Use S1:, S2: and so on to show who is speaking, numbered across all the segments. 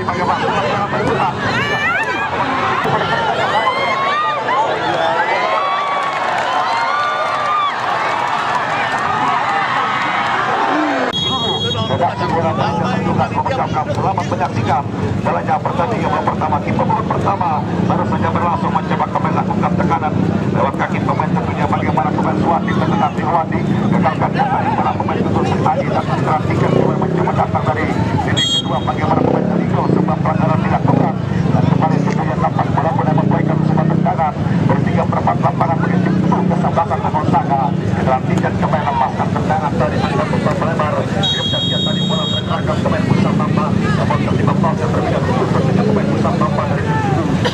S1: kembali bagaimana selamat menyaksikan jalannya pertandingan pertama. Kiper pertama baru saja berlangsung, mencoba kembali lakukan tekanan lewat kaki pemain tentunya bagaimana pemain Suwandi terhadap Irwandi gagalkan kembali para pemain Guntur Adi dan perhatikan kembali mencoba datang dari sini kedua bagaimana pemain Teliko sebab pelanggaran dilakukan dan kembali tentunya tampak bola boleh memberikan sebuah tendangan bertiga perempat lapangan menuju kesebelasan Gonzaga. Perhatikan kembali lepaskan tendangan dari Anda Putra Melebar dan dia tadi bola tergerakkan pemain Pusat Tampa namun terlibat pas yang berbeda khusus tentunya pemain Pusat Tampa dari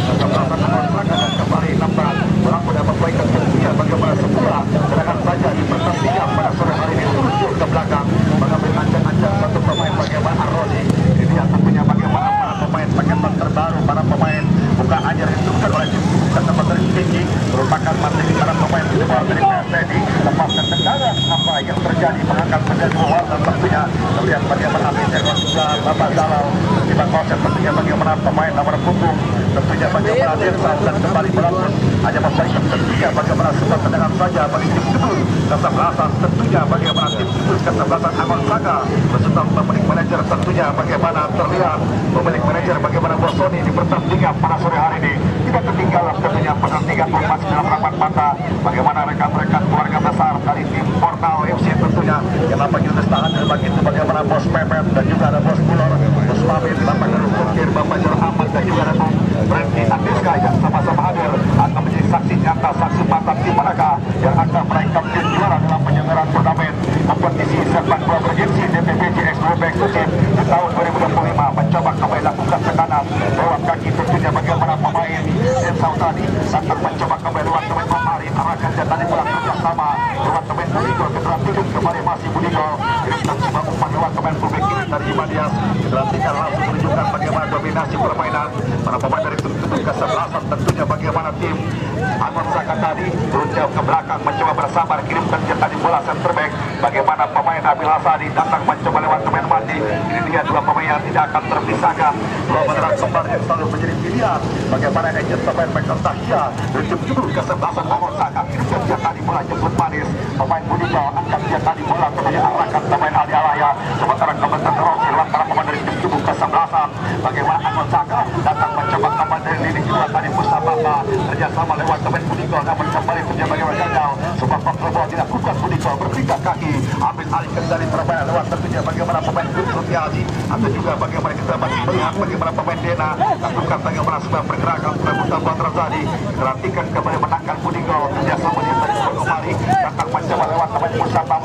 S1: kesebelasan Gonzaga dan kembali nampak bola boleh memberikan tentunya bagaimana semula serangan saja di pertandingan pada sore hari ini menuju ke belakang mengambil ancang-ancang satu pemain bagaimana Rodi. Ini dia tentunya bagaimana para pemain paketan terbaru, para pemain bukan hanya ditentukan oleh tim bukan tempat dari tinggi merupakan materi para pemain di luar dari PSTD lepaskan tendangan apa yang terjadi mengangkat menjadi luar dan tentunya terlihat bagaimana Abisir juga Bapak Zalau terlibat konsep tentunya bagaimana pemain nomor punggung tentunya bagaimana Dirsal dan kembali berlangsung hanya memberikan tentunya bagaimana sebuah tendangan saja bagi tim Kudus kesebelasan tentunya bagaimana tim Kudus kesebelasan Gonzaga beserta pemilik manajer tentunya bagaimana terlihat pemilik manajer bagaimana Bosoni di pertandingan pada sore hari ini tidak ketinggalan tentunya pertandingan formasi dalam rapat mata bagaimana rekan-rekan keluarga besar dari tim Portal FC tentunya yang nampaknya tahan berbagi itu bagaimana Bos Pepet dan juga ada Bos Bulor, Bos Pamit, Bapak Garut Tukir, Bapak Jor Ahmad dan juga ada Bung Berhenti Atiska yang sama-sama hadir akan menjadi saksi nyata, saksi mata tim mereka yang akan meraih kampion juara dalam penyelenggaraan turnamen kompetisi sepak bola bergengsi DPPJ X2 eksklusif di tahun 2025 mencoba kembali lakukan tekanan lewat kaki tentunya bagaimana pemain dan Sautani datang mencoba kembali lewat pemain Mamari arahkan jatah di bola kerjasama lewat pemain Budigo ketelah turun kembali masih Budigo dan coba umpan lewat pemain fullback kiri dari Imadias diperhatikan langsung menunjukkan bagaimana dominasi permainan para pemain dari tim kesebelasan tentunya bagaimana tim Gonzaga tadi turun jauh ke belakang mencoba bersabar kirimkan jatah di bola center back bagaimana pemain Abil Hasani datang mencoba lewat pemain Mandi. Ini dia dua pemain yang tidak akan terpisahkan dua menyerang kembar yang selalu menjadi pilihan bagaimana agent pemain Michael Tahia dari tim kesebelasan Gonzaga kirimkan jatah di bola jemput manis pemain Budigo angkat jatah di bola tentunya arahkan pemain Aldi Alaya sementara kementerian Rosi lewat para pemain dari tim kesebelasan bagaimana Gonzaga datang mencoba kembali dari lini kedua tadi Mustafa kerjasama lewat pemain Budigo namun kembali punya bagaimana gagal sebab bola dilakukan Budigo berpindah kaki ambil alih kendali permainan lewat tentunya bagaimana pemain Guntur Tiazi atau juga bagaimana kita masih melihat bagaimana pemain Dena lakukan bagaimana sebuah pergerakan perebutan bola terjadi perhatikan kembali menangkan Budigo kerjasama dia tadi kembali datang mencoba lewat pemain Mustafa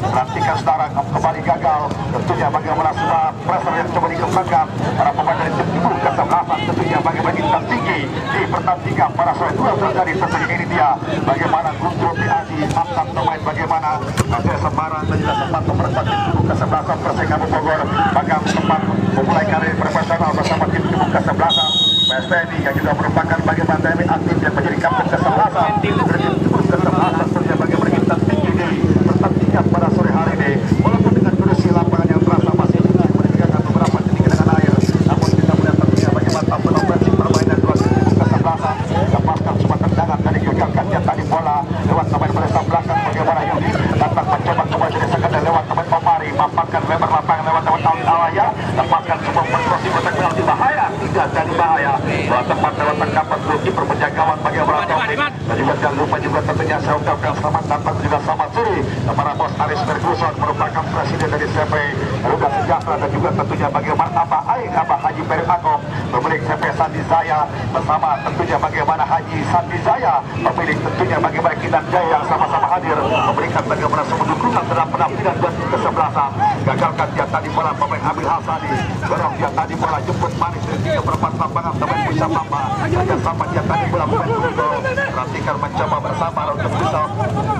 S1: perhatikan sekarang kembali gagal tentunya bagaimana sebuah pressure yang coba dikembangkan para pemain dari tim kesebelasan tentunya bagaimana bintang tinggi di pertandingan pada sore dua terjadi tentunya ini dia bagaimana Guntur Tiazi mantan pemain bagaimana Raja Semarang dan juga sempat memperkuat tim kesebelasan Persikabo Bogor bahkan sempat memulai karir profesional bersama tim kesebelasan PSTNI yang juga merupakan bagaimana TNI aktif yang menjadi kapten kesebelasan tim kesebelasan tentunya bagaimana bintang tinggi di pertandingan pada sore hari ini walaupun dengan kondisi lapangan yang terasa masih meninggalkan beberapa titik dengan air namun kita melihat tentunya bagaimana tampil ofensif permainan dua tim kesebelasan lepaskan semua tendangan tadi gagalkan jatah di bola lewat pemain pada belakang bagaimana Yudi datang mencoba kembali dari sekadar lewat pemain Omari mampakkan lebar lapangan lewat Aldi Alaya lepaskan semua berkrosi kotak penalti bahaya tidak jadi bahaya bola tepat lewat tangkapan goalkeeper penjagawan bagaimana Taufik dan juga jangan lupa juga tentunya saya ucapkan selamat datang juga selamat sore kepada Bos Aris Ferguson merupakan presiden dari CP Garuda Sejahtera dan juga tentunya bagaimana Abah Aing Abah Haji Peri Akom pemilik CP Sandi Zaya bersama tentunya bagaimana Haji Sandi Zaya pemilik tentunya bagaimana Kinan Jaya yang sama-sama hadir memberikan bagaimana semua dukungan dalam penampilan dan kesebelasan gagalkan dia tadi bola pemain Abil Hasani dorong dia tadi bola jemput manis dari 3/4 lapangan pemain Pusat Mamba kerjasama dia tadi bola pemain Budigo perhatikan mencoba bersabar untuk bisa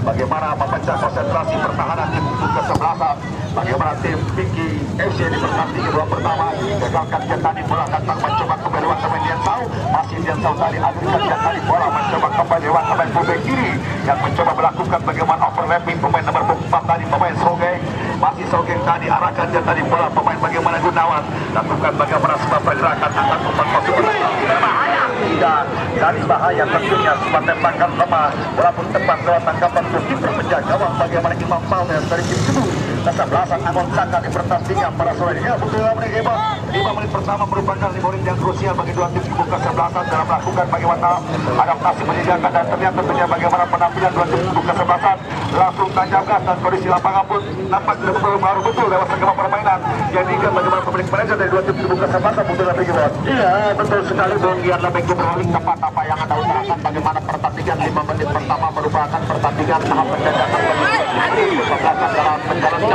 S1: bagaimana memecah konsentrasi pertahanan tim kesebelasan bagaimana tim Pinky FC di pertandingan dua pertama gagalkan dia tadi bola datang mencoba kembali lewat pemain Diansau masih Diansau tadi hadirkan dia tadi bola mencoba kembali lewat pemain fullback kiri yang mencoba melakukan bagaimana overlapping pemain nomor 4 tadi pemain Sogeng masih Sogeng tadi arahkan dia tadi bola pemain bagaimana Gunawan lakukan bagaimana sebuah pergerakan akan umpan masuk berbahaya tidak dari bahaya tentunya sebuah tembakan lemah bola pun tepat lewat tangkapan kiper penjaga gawang bagaimana Imam Palmer dari tim kedua kesebelasan Angon Saka di pertandingan pada sore ini. Betul menit hebat 5 menit pertama merupakan 5 menit yang krusial bagi dua tim kubu kesebelasan dalam melakukan bagaimana adaptasi menjaga dan terlihat tentunya bagaimana penampilan dua tim kubu kesebelasan langsung tajam gas dan kondisi lapangan pun nampak betul baru betul lewat segala permainan yang diingat bagaimana pemilik manajer dari dua tim kubu kesebelasan betul lebih hebat. Iya betul sekali Bung Gian lebih beralih tepat apa yang anda utarakan bagaimana pertandingan 5 menit pertama merupakan pertandingan tahap penjajakan bagi kesebelasan dalam menjalankan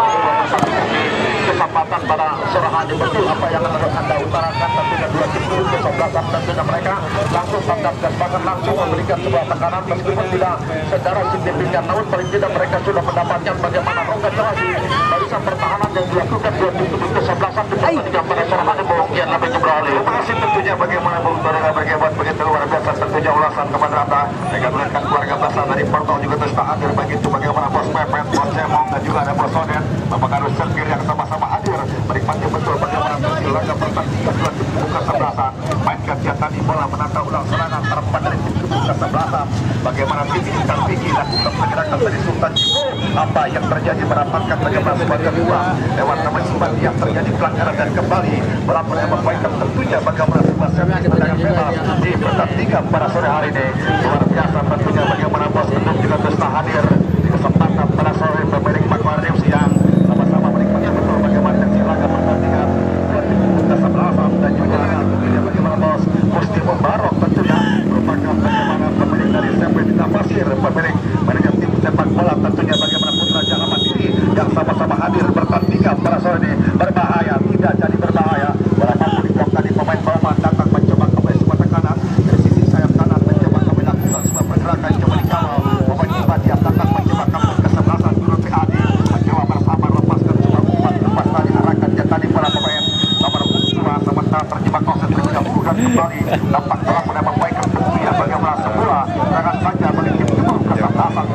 S1: kesempatan pada sore hari betul apa yang anda utarakan tentunya dua tim kubu kesebelasan tentunya mereka langsung tanggap gas bahkan langsung memberikan sebuah tekanan meskipun tidak secara signifikan namun paling tidak mereka sudah mendapatkan bagaimana rongga celah di barisan pertahanan yang dilakukan dua tim kubu kesebelasan di pertandingan pada sore hari Bung Gian lebih beralih. Terima kasih tentunya bagaimana Bung Torega berhebat begitu luar biasa tentunya ulasan kepada anda dengan melihat keluarga besar dari Porto juga terus hadir begitu bagaimana Bos Pepet, Bos Cemong dan juga ada Bos Soden Bapak Karus Selkir yang sama-sama hadir menikmati betul bagaimana hasil laga pertandingan dua tim kubu kesebelasan mainkan jatah di bola menantang ulang serangan terempat dari tim kubu kesebelasan bagaimana tinggi dan tinggi lakukan pergerakan dari Sultan Jibo apa yang terjadi merapatkan bagaimana sebagai kedua lewat nama Sultan yang terjadi pelanggaran dan kembali melakukan perbaikan tentunya bagaimana sebuah servis tendangan bebas di pertandingan pada sore hari ini luar biasa tentunya bagaimana Bos Kendung juga terus hadir di kesempatan pada sore pemilik Makmur yang sama-sama menikmati betul bagaimana laga pertandingan dua tim kubu kesebelasan dan juga tentunya bagaimana Bos Musti Mubarok tentunya merupakan bagaimana pemilik dari SMP Bintang Pasir pemilik manajer tim sepak bola tentunya bagaimana Putra Jalan Mandiri yang sama-sama hadir pertandingan pada sore ini berbahaya tidak jadi berbahaya bola mampu diblok tadi pemain Bauman datang mencoba kembali sebuah tekanan dari sisi sayap kanan mencoba kembali lakukan sebuah pergerakan coba dikawal pemain Ibadiah datang mencoba kembali kesebelasan turun PAD mencoba bersama lepaskan coba umpan lepas tadi arahkan dia tadi para pemain nomor 2 sementara terjebak konsentrasi dahulu dan kembali nampak telah membaikkan tentunya bagaimana semula jangan saja bagi tim kubu kesebelasan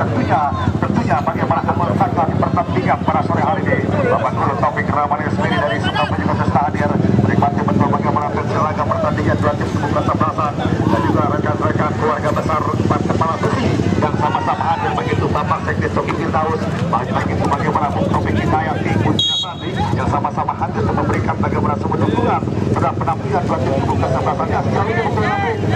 S1: tentunya bagaimana Angon Saka di pertandingan pada sore hari ini Bapak Nurul Taufik Rahmani sendiri dari Sukabumi juga terus hadir menikmati betul bagaimana laga pertandingan dua tim kubu kesebelasan dan juga rekan-rekan keluarga besar empat kepala besi yang sama-sama hadir begitu Bapak Sekdes Soki Firdaus begitu bagaimana Bung Taufik Hidayat di Kuncinya Sandi yang sama-sama hadir untuk memberikan bagaimana sebuah dukungan terhadap penampilan dua tim kubu kesebelasan yang sekali ini mungkin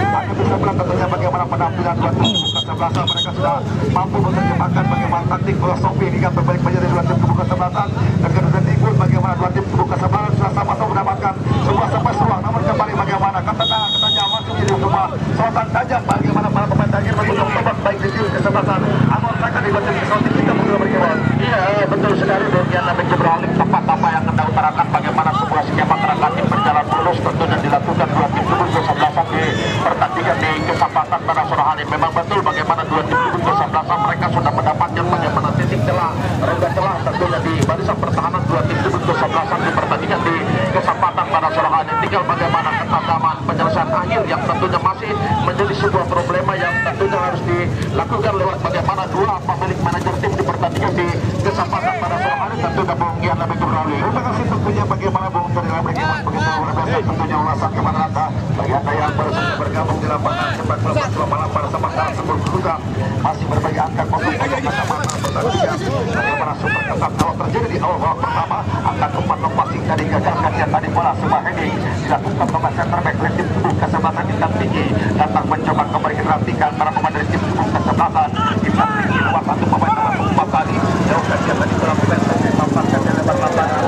S1: akan bisa melihat tentunya bagaimana penampilan dua tim kubu kesebelasan mereka sudah mampu menerjemahkan bagaimana taktik filosofi hingga berbalik menjadi dua tim kubu kesebelasan dan kedua tim bagaimana dua tim kubu kesebelasan sudah sama-sama mendapatkan sebuah surprise ruang namun kembali bagaimana ketenangan masih menjadi sebuah sorotan tajam bagaimana para pemain terakhir menunjuk tobat baik di tim kesebelasan Angon Saka di bagian kesehatan kita menurut mereka. Iya betul sekali Bung Gian lebih beralih tepat apa yang anda utarakan bagaimana sebuah skema alternatif berjalan mulus tentunya dilakukan dua tim kubu kesebelasan di pertandingan di kesempatan pada sore hari memang betul bagaimana dua tim kubu kesebelasan mereka sudah mendapatkan bagaimana titik celah rongga celah tentunya di barisan pertahanan dua tim kubu kesebelasan di pertandingan di kesempatan pada sore hari tinggal bagaimana ketataman penyelesaian akhir yang tentunya masih menjadi sebuah problema yang tentunya harus dilakukan lewat bagaimana dua pemilik manajer tim di pertandingan di kesempatan pada sore hari tentunya Bung Gian lebih beralih. Terima kasih tentunya bagaimana Bung Torega bergabung begitu luar biasa tentunya ulasan kepada anda bagi anda yang baru saja bergabung di lapangan sepak bola Persela malam pada sementara sebelum juga masih berbagi angka kosong pertandingan bagaimana super ketat kalau terjadi di awal babak pertama angka umpan passing dari gagalkan yang tadi bola sebuah heading dilakukan pemain center back dari tim kubu kesebelasan Bintang Tinggi datang mencoba kembali diperhatikan para pemain dari tim kubu kesebelasan Bintang Tinggi nomor 1 pemain nomor 4 tadi jauhkan dia tadi bola pemain dari pampaskan dia lebar lapangan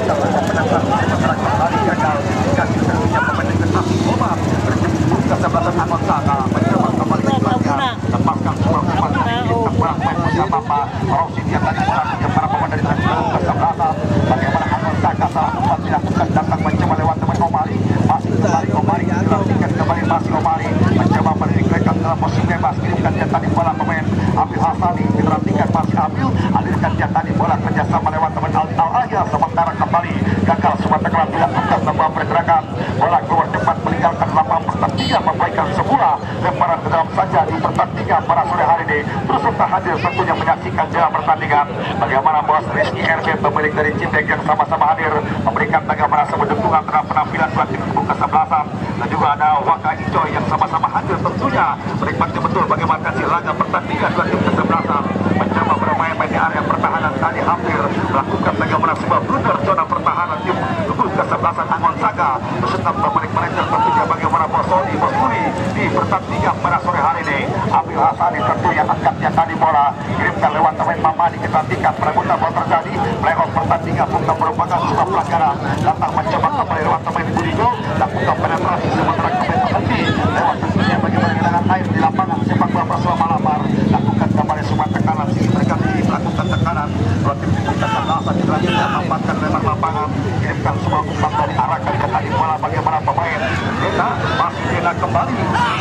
S1: tapi menangkan sementara kembali gagal dikasih tentunya pemain dari Afi Omar dari tim kubu kesebelasan Angon Saka mencoba kembali diperhatikan lepaskan sebuah umpan terberang main musia Bapak Rosin yang tadi menangkan para pemain dari tim kubu kesebelasan bagaimana Angon Saka salah umpan dilakukan datang mencoba lewat teman Omari masih kembali Omari dilantikan kembali masih Omari mencoba meninggalkan dalam posisi bebas kirimkan dia tadi bola pemain Abil Hasani dilantikan masih Abil alirkan dia tadi bola kerjasama lewat teman Al-Ahya sementara kembali gagal sebuah tekanan dilakukan sebuah pergerakan bola keluar cepat meninggalkan lapangan pertandingan, memberikan sebuah lemparan ke dalam saja di pertandingan pada sore hari ini. Terus serta hadir tentunya menyaksikan jalan pertandingan. Bagaimana bos Rizky RB, pemilik dari Ciptek yang sama-sama hadir memberikan bagaimana sebuah dukungan terhadap penampilan dua tim kubu kesebelasan, dan juga ada Waka Icoy yang sama-sama hadir tentunya menikmati betul bagaimana hasil laga pertandingan dua tim kesebelasan mencoba bermain di area pertahanan, tadi hampir melakukan bagaimana sebuah blunder zona pertahanan tim kubu kesebelasan Angon Saga beserta pemilik manajer tentunya bagaimana bos Sony bos Buri di pertandingan pada sore hari ini. Abil Hasani tentunya angkatnya tadi bola kirimkan lewat pemain Mamadi, kita tingkat perebutan bola terjadi, playoff pertandingan bukan merupakan sebuah pelanggaran, datang mencoba kembali lewat pemain Budigo, lakukan penetrasi sementara pemain berhenti lewat tentunya bagaimana genangan air di lapangan sepak bola bersama Malamar, lakukan kembali semua tekanan sini mereka melakukan tekanan dua tim itu kesebelasan selanjutnya memanfaatkan lebar lapangan, kirimkan semua umpan dari arah kali tadi bola bagaimana pemain kita masih kena kembali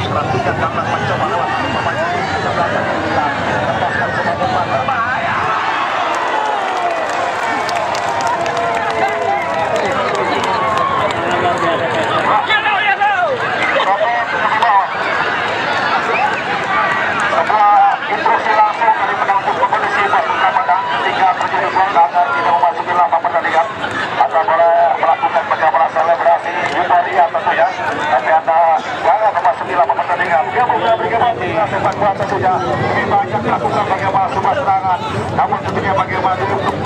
S1: perhatikan dan mencoba lewat pemain kesebelasan yang kita lepaskan semua umpan berbahaya. Instruksi langsung dari penanggung kondisi pasukan Padang sehingga terjadi gol agar tidak memasuki lapangan pertandingan. Anda boleh melakukan bagaimana selebrasi euforia tentunya, tapi Anda jangan memasuki lapangan pertandingan. Dia boleh berikan tinggal sepak bola tentunya lebih banyak dilakukan bagaimana sebuah serangan, namun tentunya bagaimana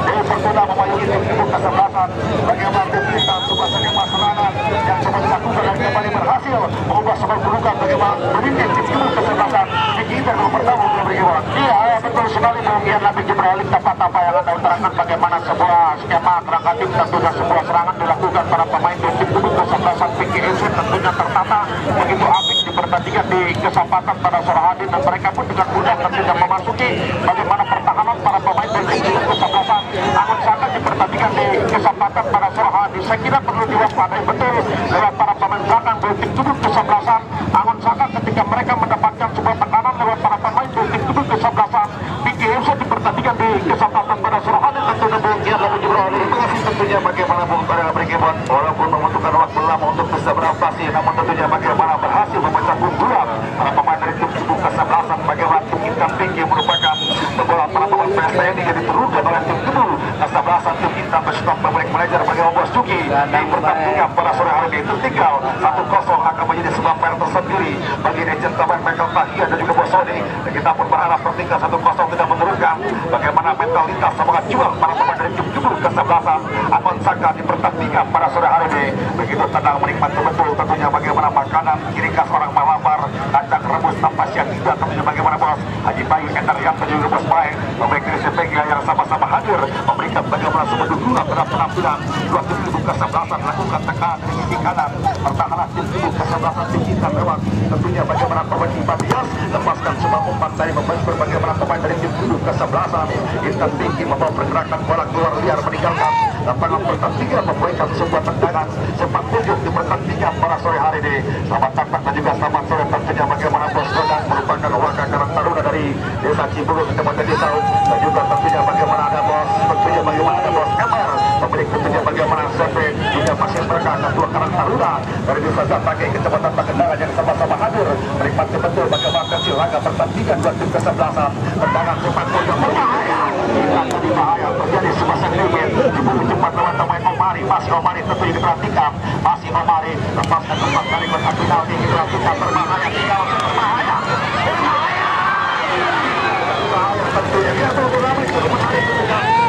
S1: Dewi Fortuna memayungi tim kubu kesebelasan, bagaimana tim kita sebuah serangan yang coba dilakukan dan kembali berhasil mengubah sebuah kedudukan bagaimana memimpin tim kubu kesebelasan di kita pertama. Iya, betul sekali Bung Ian Nabi Jibralik, tepat apa yang Anda utarakan bagaimana sebuah skema kerangka tim tentunya sebuah serangan dilakukan para pemain di tim kubu kesebelasan PKS tentunya tertata begitu apik di pertandingan di kesempatan pada sore hari, dan mereka pun dengan mudah tentunya memasuki bagaimana pertahanan para pemain di tim kubu kesebelasan Angon Saga di pertandingan di kesempatan pada sore hari. Saya kira perlu diwaspadai betul lewat para pemain belakang di tim kubu kesebelasan Angon Saga ketika mereka mendapatkan sebuah tekanan lewat para pemain di tim kubu kesebelasan PKS di pertandingan di kesempatan pada sore hari tentunya Bung Ian Nabi Jibralik. Terima kasih tentunya bagaimana Bung Korea Brigibon walaupun membutuhkan waktu lama untuk bisa beradaptasi, namun tentunya bagaimana berhasil memecah keunggulan para pemain dari tim kubu kesebelasan bagaimana tim hitam tinggi merupakan bola para pemain PSTN ini jadi terundang oleh tim kubu kesebelasan tim hitam berstok pemilik manajer bagaimana Bos Juki di pertandingan pada sore hari ini. Tertinggal 1-0 akan menjadi sebuah PR tersendiri bagi legend pemain Michael Tahia dan juga Bos Sony, dan kita pun berharap tertinggal 1-0 tidak menurunkan bagaimana mentalitas semangat juang para pemain dari tim kubu kesebelasan Angon Saga di pertandingan pada sore hari ini. Begitu tenang menikmati betul tentunya bagaimana makanan ciri khas orang Malamar, kacang rebus tanpa cyanida, tentunya bagaimana Bos Haji Bayu Endar yang juga Bos Baik pemilik dari CPG yang sama-sama hadir memberikan bagaimana sebuah dukungan terhadap penampilan dua tim kubu kesebelasan, lakukan tekan di sisi kanan pertahanan tim kubu kesebelasan tim kita lewat tentunya bagaimana pemain Ipan Dias lepaskan semua umpan dari membentur bagaimana pemain dari tim kubu kesebelasan Intan tinggi membawa pergerakan bola keluar liar meninggalkan lapangan pertandingan, memberikan sebuah tendangan sempat tujuh di pertandingan pada sore hari ini. Selamat datang dan juga selamat sore tentunya bagaimana Bos Godang merupakan warga Karang Taruna dari Desa Cibulu Kecamatan Desa, dan juga tentunya bagaimana ada Bos tentunya bagaimana ada Bos Kamar pemilik tentunya bagaimana CP juga Pasir Berkah Ketua Karang Taruna dari Desa Jatake Kecamatan Pakendangan yang sama-sama hadir menikmati betul bagaimana kecil laga pertandingan dua tim kesebelasan. Tendangan cepat yang berbahaya, tadi bahaya terjadi sebuah sentimen diburu cepat lewat pemain Omari, masih Omari tentunya diperhatikan, masih Omari lepaskan tempat dari kotak penalti diperhatikan berbahaya, tinggal berbahaya tentunya dia berulang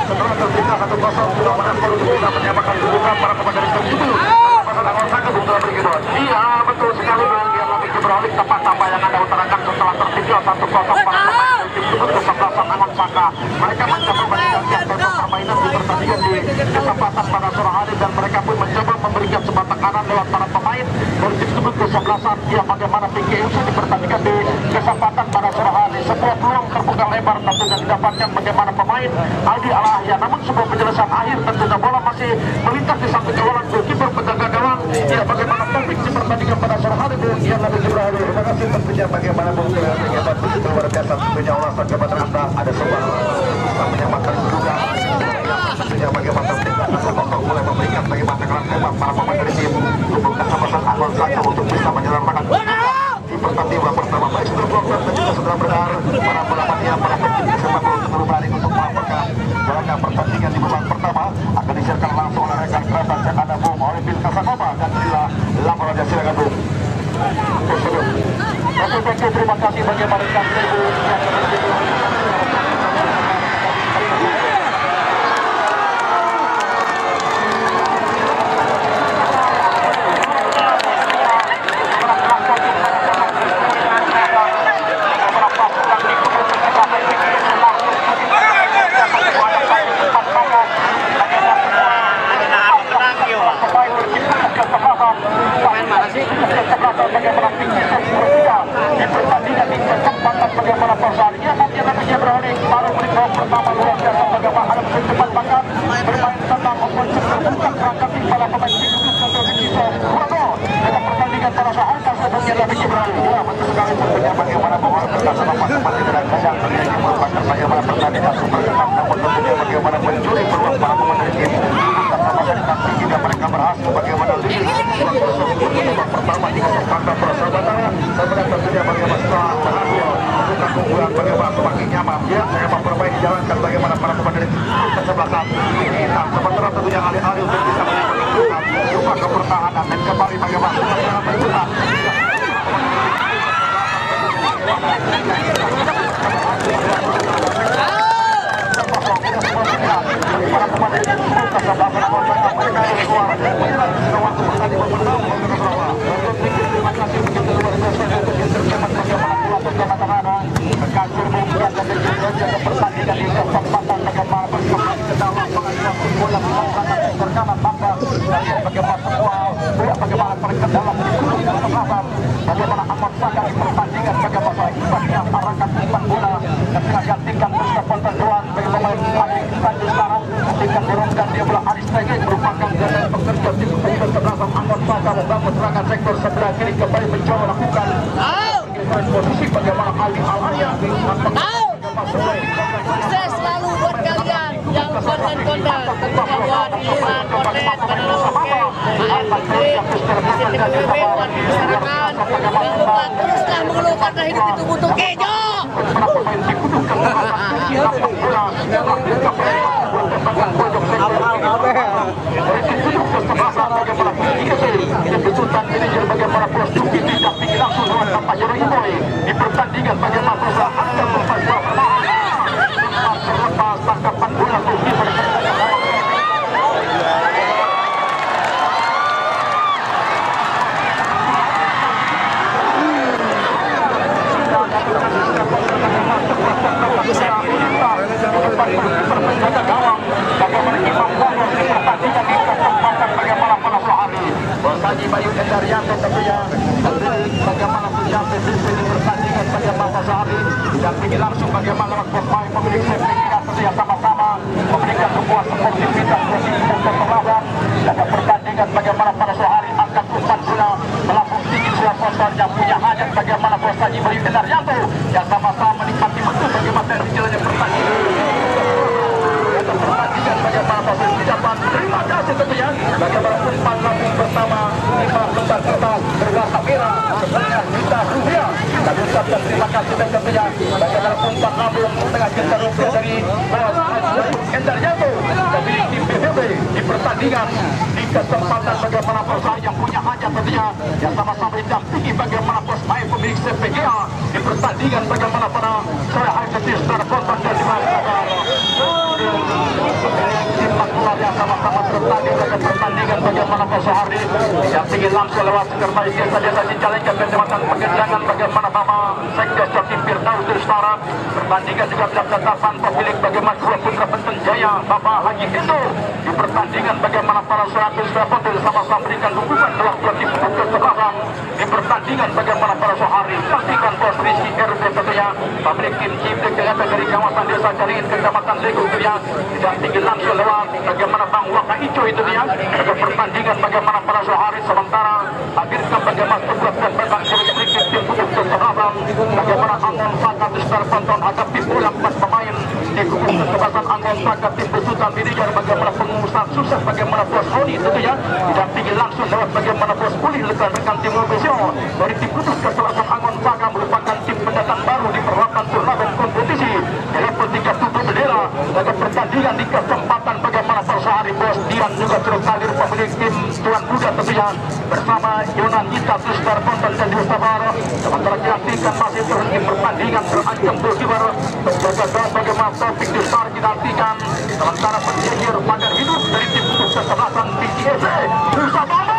S1: setelah tertinggal 1-0 sudah menempel sudah menyamakan kedudukan para pemain dari tim kubu kesebelasan Angon Saga Bung Brigibon. Iya betul sekali Bung Ian Nabi Jibralik, tepat apa yang Anda utarakan setelah tertinggal 1-0 para pemain dari tim kubu kesebelasan Angon Saga. Mereka mencoba mengganti tempo permainan di pertandingan di kesempatan pada sore hari, dan mereka pun mencoba memberikan sebuah tekanan lewat para pemain dari tim kubu kesebelasan yang bagaimana PKS di pertandingan di kesempatan pada sore hari. Sebuah peluang terbuka lebar tentunya didapatkan bagaimana pemain Aldi Alahya, namun sebuah penjelasan akhir tentunya bola masih melintas di samping kawalan goalkeeper penjaga gawang. Ya bagaimana topik di pertandingan pada sore hari Bung Ian Nabi Jibralik. Terima kasih tentunya bagaimana Bung Ian hebat begitu luar biasa tentunya ulasan jabatan Anda ada sebuah bisa menyamakan juga tentunya bagaimana tertinggal mulai memberikan bagaimana tekanan hebat para pemain dari tim kubu kesebelasan Angon Saga untuk bisa bergabung. Oke, terima kasih bagi rekan Ibu yang bagaimana persaingannya mungkin beralih baru menit pertama luar biasa bagaimana ada cepat banget bermain tenang mempercepat perangkat para pemain tim Indonesia dengan pertandingan para sahabat sebelumnya lebih beralih ya betul sekali tentunya bagaimana bahwa pertandingan tempat kita dan kajang ini merupakan bagaimana pertandingan super ketat namun tentunya bagaimana mencuri peluang para pemain tim tapi juga mereka berhasil bagaimana babak pertama hingga pertandingan persahabatan dan tentunya bagaimana setelah berhasil keunggulan bagaimana semakin nyaman ya memang bermain jalankan bagaimana para pemain dari kesebelasan kita sementara tentunya alih-alih untuk bisa menunjukkan juga ke pertahanan dan kembali bagaimana mencetak para pemain pertandingan di kesempatan bagaimana berkembang ke dalam pengadilan bola bersama bangga bagaimana semua bagaimana mereka dalam bagaimana amat sangat di pertandingan bagaimana ibaratnya arahkan umpan bola ketika gantikan terus pertentuan bagi pemain Patrick Sanju sekarang ketika turunkan dia bola Aris Tege merupakan jalan pekerja di sektor sebelah amat sangat membangun serangan sektor sebelah kiri kembali mencoba lakukan posisi bagaimana Ali Al-Arya
S2: sukses selalu buat kalian yang konten-konten tentunya buat Ilan konten pada oke AMP CTPWB buat masyarakat jangan lupa teruslah mengeluh karena hidup itu butuh kejo di pertandingan bagaimana perusahaan dan terlepas tangkapan bola Haji Bayu Endaryanto tentunya bagaimana punya PVP di pertandingan bagaimana sehari dan tinggi langsung bagaimana pemain pemilik sertifikat tentunya sama-sama memberikan sebuah sportivitas untuk perlawan dan pertandingan bagaimana pada sehari angkat umpan bola melambung tinggi suara sponsor yang punya hajat bagaimana bos Haji Bayu Endaryanto yang sama-sama menikmati betul bagaimana jalannya pertandingan bagaimana proses ucapan terima kasih tentunya bagaimana umpan lambung bersama 5 lembar kertas berwarna merah sebenarnya rupiah kami ucapkan terima kasih dan tentunya bagaimana umpan lambung dengan juta rupiah dari bos Endaryanto pemilik tim PVB di pertandingan di kesempatan bagaimana perusahaan yang punya hajat tentunya yang sama-sama didampingi bagaimana bos main pemilik CPGA di pertandingan bagaimana pada sore hari nanti secara kontak dan dimaksudkan yang sama-sama bertanding pada pertandingan bagaimana Sehari yang tinggi langsung lewat sekretaris desa desa Cicalengka Kecamatan Pegendangan bagaimana Bapak Sekdes Jatim Firdaus Utara pertandingan juga tetapan pemilik bagaimana dua putra Benten Jaya Bapak Haji Indo di pertandingan bagaimana para 100 pondok sama-sama berikan dukungan dalam dua tim kesetaraan di pertandingan bagaimana para Sehari nantikan bos Rizky RB tentunya pemilik tim Cipte Kelapa dari kawasan desa Caringin Kecamatan Lego tentunya dan tinggi langsung lewat bagaimana Bang Waka Ijo itu dia pada pertandingan bagaimana para Sehari sementara akhirnya bagaimana tugas dan beban sedikit tim untuk kesetaraan bagaimana Angon Saka besar penonton ada tim ulang pas pemain di kubu kesebelasan Angon Saka tim besutan manajer bagaimana pengusaha sukses bagaimana bos Roni itu ya didampingi langsung lewat bagaimana bos Uli rekan tim Lubesio dari tim khusus kesebelasan Angon Saka merupakan tim pendatang baru di perhelatan turnamen kompetisi di level 37 bendera pada pertandingan di kesempatan bagaimana Sehari Bos Dian juga turut hadir pemilik tim Tuan Kuda tentunya bersama Yonan Gita Tuskar Ponton dan Yustabara. Sementara diartikan masih terhenti pertandingan terancam goalkeeper menjaga bagaimana topik besar dinantikan. Sementara penjajir pagar hidup dari tim kesebelasan PTSC Yustabara.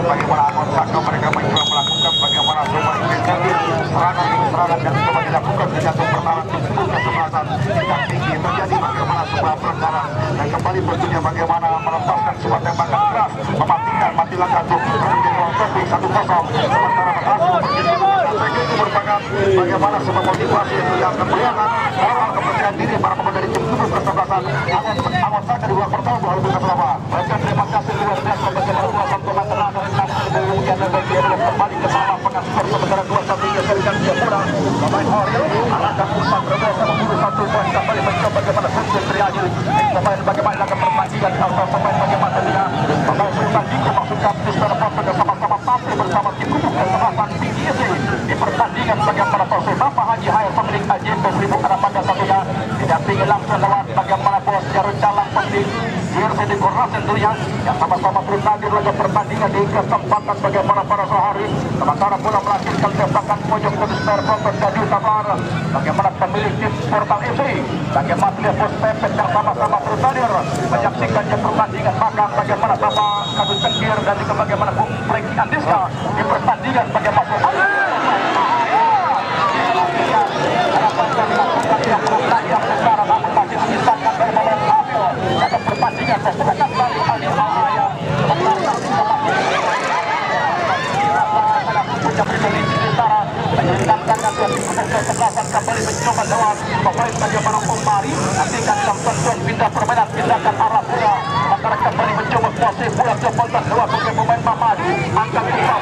S1: Bagaimana Angon Saka mereka mencoba melakukan bagaimana semua inisiatif serangan yang coba dilakukan di jantung pertahanan tim kesebelasan yang tinggi terjadi bagaimana sebuah pelanggaran dan kembali tentunya bagaimana melepaskan sebuah tembakan keras mematikan mati langkah tuh topik 1-0 sementara berhasil itu merupakan bagaimana sebuah motivasi yang kemuliaan awal kepercayaan diri para pemain dari tim kesebelasan Angon Saka di babak pertama luar biasa selamat. Terima kasih luar biasa bagaimana ulasan pemain tengah dari kemudian dia belum kembali ke bawah pengasuh sementara 2-1 dia berikan dia kurang pemain Orel arahkan Musa berbosa memburu 1 poin kembali mencoba bagaimana Guntur Triadi pemain bagaimana lakukan pertandingan atau pemain bagaimana dia pemain Sultan Diko masukkan secara foto sama-sama tampil bersama tim kesebelasan PTSC di pertandingan bagaimana proses Bapak Haji Hair pemilik AJP 1000 Arab pada satunya didampingi langsung lewat bagaimana bos Jarun Calang pemilik Jersey di Kornas tentunya yang sama-sama bertanding laga pertandingan di kesempatan bagaimana para sehari sementara bola melanjutkan tembakan pojok ke Sper Kontor dan Yutabar bagaimana pemilik tim Portal FC bagaimana lihat bos Pepet yang sama-sama bertanding menyaksikan pertandingan makan bagaimana Bapak Kadun Cengkir dan juga bagaimana Bung Franky Andiska di pertandingan bagaimana pertandingan pertandingan kembali Ali Ahaya kesebelasan kembali mencoba lewat pemain bagaimana Umari nantikan dalam tentuan pindah permainan pindahkan arah bola antara kembali mencoba kuasai bola ke Ponton lewat pemain Mamadi angkat bola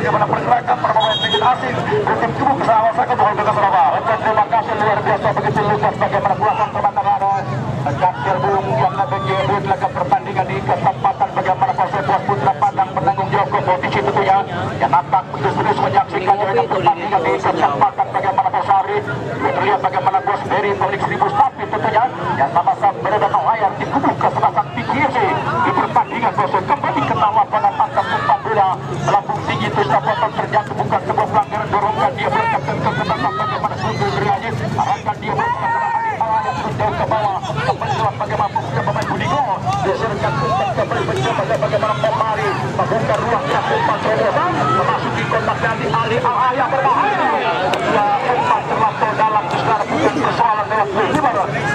S1: bagaimana pergerakan para pemain asing tim tubuh kesalahan Saka Bohol Bekas Surabaya. Terima kasih luar biasa begitu Lukas bagaimana belasan pertandingan ada Jakir Bung yang lebih laga pertandingan di kesempatan bagaimana proses buat Putra Padang penanggung jawab kompetisi tentunya yang nampak terus menyaksikan jalannya pertandingan di kesempatan bagaimana Posari terlihat bagaimana Bos Beri Tonik 1000 Sapi tentunya yang sama-sama beredar layar tim tubuh kesebelasan PTSC di pertandingan proses kembali ke lapangan angkat umpan bola melambung tinggi terus dapat terjatuh bukan sebuah pelanggaran dorongkan dia berkata ke belakang bagaimana Guntur Triadi arahkan dia berkata jauh ke bawah kembali lewat bagaimana pemain Budigo diserahkan umpan kembali mencoba bagaimana Pomari membuka ruang yang umpan terobosan memasuki kontak dari Ali Ahaya berbahaya dua umpan terlampau dalam sekarang bukan persoalan lewat Budigo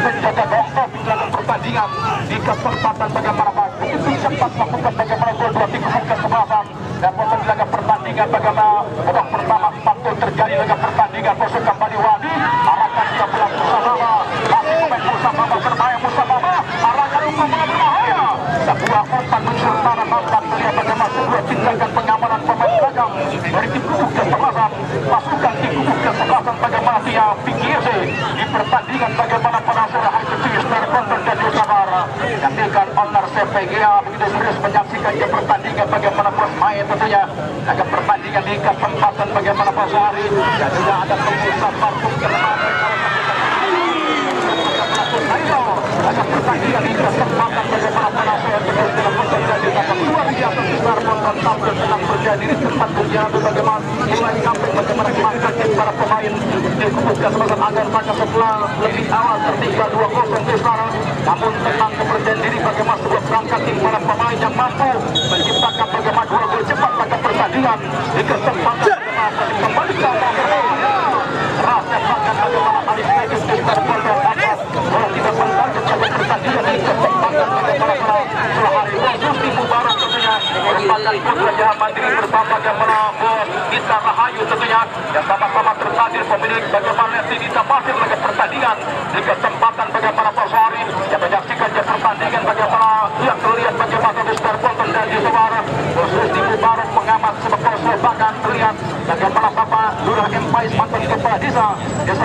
S1: menjaga dokter di dalam pertandingan di kesempatan bagaimana begitu cepat melakukan bagaimana gol dua tim kesebelasan dan proses laga pertandingan bagaimana babak pertama patut terjadi laga pertandingan proses kembali Wadi arahkan dia pulang Musa Baba masih pemain Musa Baba berbahaya Musa Baba arahkan umpan berbahaya sebuah umpan mensertara nampak terlihat bagaimana sebuah tindakan pengamanan pemain belakang dari tim gugur kesebelasan pasukan tim gugur
S2: tentunya PGC di pertandingan bagaimana penasur hari ketiga Star Konten dan Sabara. Nantikan owner CPGA begitu serius menyaksikan ke pertandingan bagaimana bos main tentunya akan pertandingan di kesempatan bagaimana bos hari dan juga ada pengusaha parfum kelemahan akan pertandingan di kesempatan bagaimana penasur terus dilakukan dan ditangkap luar biasa Star Konten tampil sedang berjaya di tempat berjalan bagaimana mulai kampung bagaimana mengangkat para pemain di kubu kesempatan agar maka setelah lebih awal tertinggal 2-0 di sekarang namun tenang kepercayaan diri bagaimana sebuah perangkat tim para pemain yang mampu menciptakan bagaimana 2 gol cepat pada pertandingan di kesempatan bagaimana kembali ke awal berbahaya rasanya bahkan bagaimana Alif Legis di Star Konten atas kalau tidak mentarget pada pertandingan di kesempatan bagaimana setelah hari Gusti Mubarak tentunya merupakan putra Jawa Mandiri bersama bagaimana bos Gita Rahayu tentunya yang sama-sama terhadir pemilik bagaimana Sidita Pasir pada pertandingan di kesempatan bagaimana Pasari yang menyaksikan pertandingan bagaimana yang terlihat bagaimana di Star Konten dan di Sabara bos Gusti Mubarak mengamat sebagai bahkan terlihat bagaimana Bapak Lurah Empais mantan kepala desa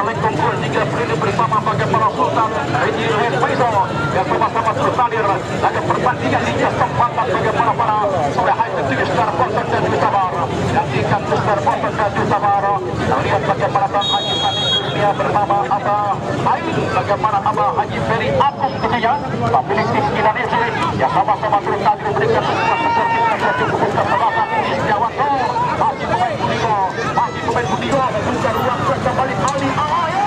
S2: Lengkong Kul 3 periode bersama bagaimana Sultan Haji Rohen Faisal yang sama-sama terhadir pada pertandingan di kesempatan bagaimana para sudah hari ketiga Star Konten dan di Sabara nantikan Star Konten dan di Sabara lihat bagaimana Bang Haji Sani Kurnia bersama Abah Ain bagaimana Abah Haji Ferry Agung tentunya pemilik tim Indonesia yang sama-sama terhadir memberikan sebuah seperti yang cukup kesempatan Jawanto masih pemain Budigo buka ruang kembali Ali Awaya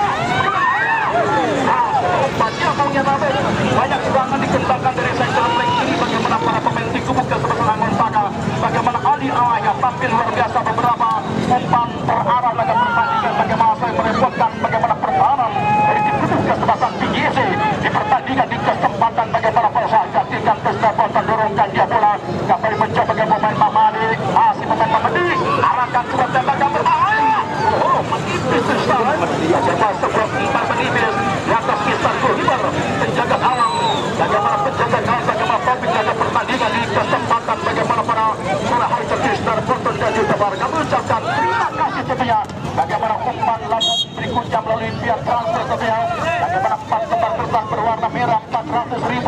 S2: banyak maunya nabe banyak serangan dikembangkan dari sektor flank kiri bagaimana para pemain di kubu kesempatan Angon Saga bagaimana Ali Awaya tampil luar biasa beberapa umpan terarah laga pertandingan bagaimana saya merepotkan bagaimana pertahanan dari tim kubu kesempatan PGC di pertandingan di kesempatan bagaimana Polsar gantikan Pesda Kota dorongkan dia bola kembali mencoba bagaimana pemain Mamadi si pemain Mamadi arahkan sebuah tembakan berbahaya menipis sesaran bagaimana sebuah umpan menipis di atas kisar Gulliver penjaga alam bagaimana penjaga gawang bagaimana topik laga pertandingan di kesempatan bagaimana para surah hari ketiga Star Konten dan Juta Bar kami ucapkan terima kasih tentunya bagaimana umpan lambung berikutnya melalui pihak transfer tentunya bagaimana 4 lembar kertas berwarna merah Rp400.000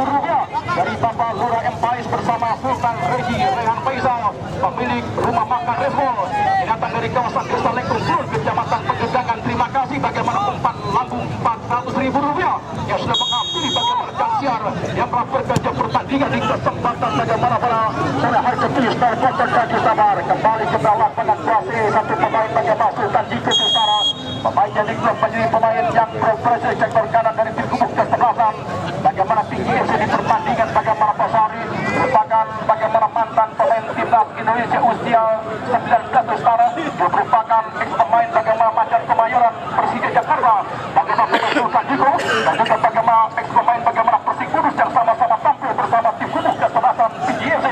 S2: dari Bapak Lurah Empais bersama Sultan Haji Rehan Faisal pemilik rumah makan Resmol yang datang dari kawasan Desa Lengkong Kul Kecamatan Pegedangan. Terima kasih bagaimana umpan lambung Rp400.000 yang sudah mengampuni bagaimana Jangsiar yang melaporkan jam pertandingan di kesempatan bagaimana para sudah hari ketiga Star Konten dan Sabar kembali ke bawah penetrasi satu pemain bagaimana Sultan Jiko Sutara pemain yang diklaim menjadi pemain yang progresif sektor kanan dari tim kubu kesebelasan bagaimana PGC di pertandingan bagaimana Pasari merupakan bagaimana mantan pemain timnas Indonesia usia 19 Utara merupakan ex pemain bagaimana Macan Kemayoran Persija Jakarta bagaimana Sultan Jiko dan juga bagaimana ex pemain bagaimana Persik Kudus yang sama-sama tampil bersama tim kubu kesebelasan PGC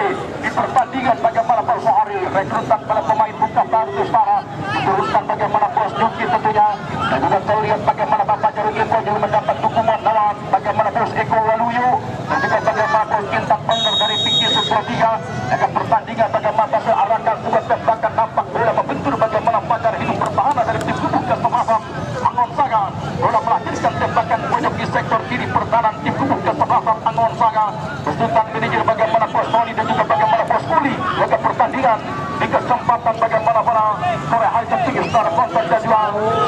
S2: di pertandingan bagaimana Pasari rekrutan para pemain bukan baru Utara diturunkan bagaimana Bos Juki tentunya dan juga terlihat bagaimana Bapak Jarun Info juga mendapat dukungan lawan bagaimana Bos Eko Waluyo dan juga bagaimana Bos Kintan Owner dari Pinggir Supratiga akan pertandingan bagaimana searahkan sebuah tembakan nampak bola membentur bagaimana pagar hidup pertahanan dari tim kubu kesebelasan Angon Saga bola melahirkan tembakan pojok di sektor kiri pertahanan tim kubu kesebelasan Angon Saga besutan manajer bagaimana Bos Tony dan juga bagaimana Bos Kuli laga pertandingan di kesempatan bagaimana para sore hari ketiga Star Konten dan juga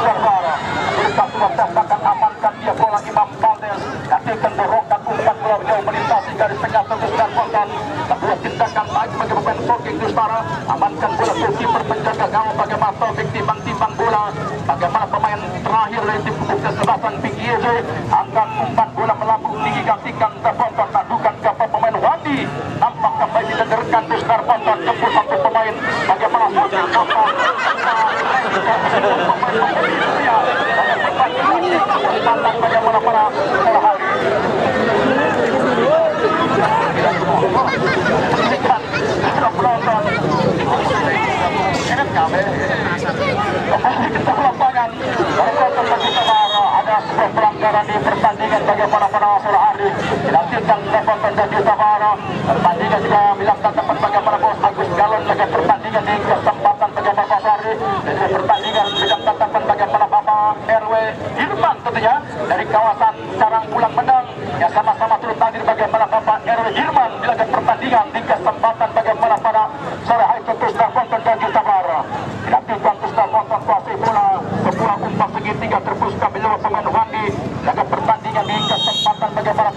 S2: Sabara mereka sudah tembakan amankan dia bola Imam Valdes gantikan dorongkan umpan bola jauh melintasi garis tengah tentu Star Konten kedua tindakan baik bagi pemain Soking Dustara amankan bola goalkeeper penjaga gawang bagaimana Taufik timbang-timbang bola bagaimana pemain terakhir dari tim kubu kesebelasan PGC angkat umpan bola melambung tinggi gantikan Star Konten tandukan ke pemain Wadi nampak kembali didengarkan di Star Konten jemput satu pemain bagaimana Soking bagaimana para hari ada sebuah pelanggaran di pertandingan bagaimana pada sore hari dilanjutkan Konten dan Sabara pertandingan juga bilangkan tempat bagaimana Bos Agus Galon laga pertandingan di kesempatan bagaimana Pasari dan pertandingan bilangkan tempat bagaimana Bapak RW hadir bagaimana Bapak Erwin Hilman di laga pertandingan di kesempatan bagaimana pada sore hari itu sudah konten dan Sabar. Dilakukan sudah konten kuasai bola sebuah umpan segitiga terpusat beliau pemain Wandi laga pertandingan di kesempatan bagaimana